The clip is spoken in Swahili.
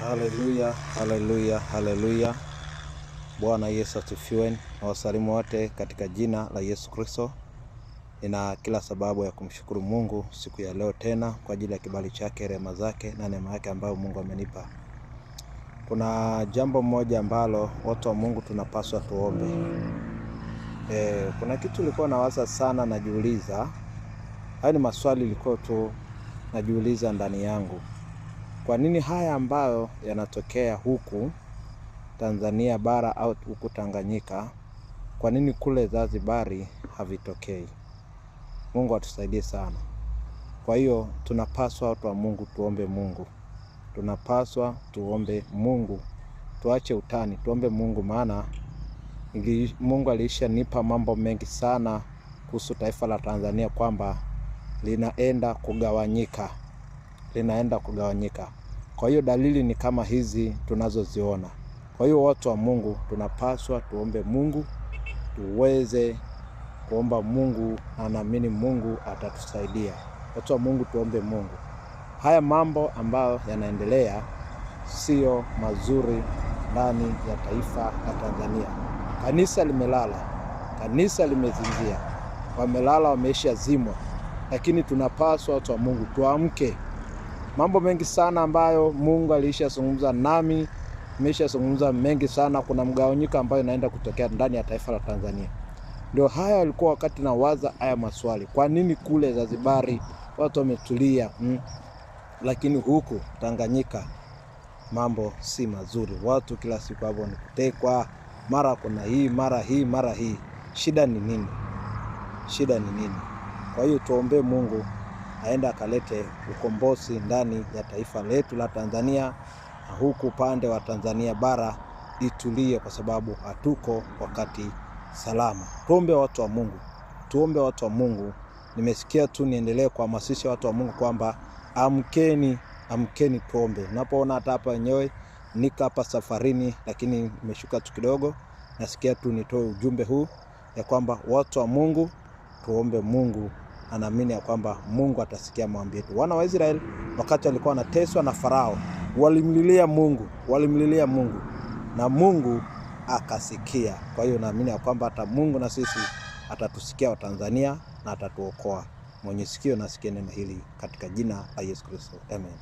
Haleluya, haleluya, haleluya. Bwana Yesu asifiwe. Na wasalimu wote katika jina la Yesu Kristo. Nina kila sababu ya kumshukuru Mungu siku ya leo tena kwa ajili ya kibali chake, rehema zake na neema yake ambayo Mungu amenipa. Kuna jambo moja ambalo watu wa Mungu tunapaswa tuombe. Kuna kitu nilikuwa nawaza sana, najiuliza. Hayo ni maswali nilikuwa tu najiuliza ndani yangu. Kwa nini haya ambayo yanatokea huku Tanzania bara au huku Tanganyika, kwa nini kule Zanzibari havitokei? Mungu atusaidie sana. Kwa hiyo tunapaswa watu wa Mungu tuombe Mungu. Tunapaswa tuombe Mungu. Tuache utani, tuombe Mungu, maana Mungu alishanipa mambo mengi sana kuhusu taifa la Tanzania kwamba linaenda kugawanyika. Linaenda kugawanyika. Kwa hiyo dalili ni kama hizi tunazoziona. Kwa hiyo watu wa Mungu tunapaswa tuombe Mungu, tuweze kuomba Mungu, na naamini Mungu atatusaidia. Watu wa Mungu tuombe Mungu. Haya mambo ambayo yanaendelea sio mazuri ndani ya taifa la Tanzania. Kanisa limelala, kanisa limezinzia, wamelala, wameisha zimwa. Lakini tunapaswa watu wa Mungu tuamke. Mambo mengi sana ambayo Mungu alishazungumza nami, ameshazungumza mengi sana. Kuna mgawanyiko ambayo inaenda kutokea ndani ya taifa la Tanzania. Ndio haya walikuwa wakati na waza haya maswali. Kwa nini kule Zanzibari watu wametulia, lakini huku Tanganyika mambo si mazuri? Watu kila siku hapo ni kutekwa, mara kuna hii, mara hii, mara hii. Shida ni nini? Shida ni nini? Kwa hiyo tuombe Mungu aenda akalete ukombozi ndani ya taifa letu la Tanzania, na huku upande wa Tanzania bara itulie, kwa sababu hatuko wakati salama. Tuombe watu wa Mungu. Tuombe watu wa Mungu. Nimesikia tu niendelee kuhamasisha watu wa Mungu kwamba amkeni, amkeni tuombe. Unapoona hata hapa wenyewe nika hapa safarini, lakini nimeshuka tu kidogo, nasikia tu nitoe ujumbe huu ya kwamba watu wa Mungu tuombe Mungu. Anaamini ya kwamba Mungu atasikia maombi yetu. Wana wa Israeli wakati walikuwa wanateswa na Farao, walimlilia Mungu, walimlilia Mungu na Mungu akasikia. Kwa hiyo naamini ya kwamba hata Mungu na sisi atatusikia wa Tanzania na atatuokoa. Mwenye sikio na sikie neno hili katika jina la Yesu Kristo. Amen.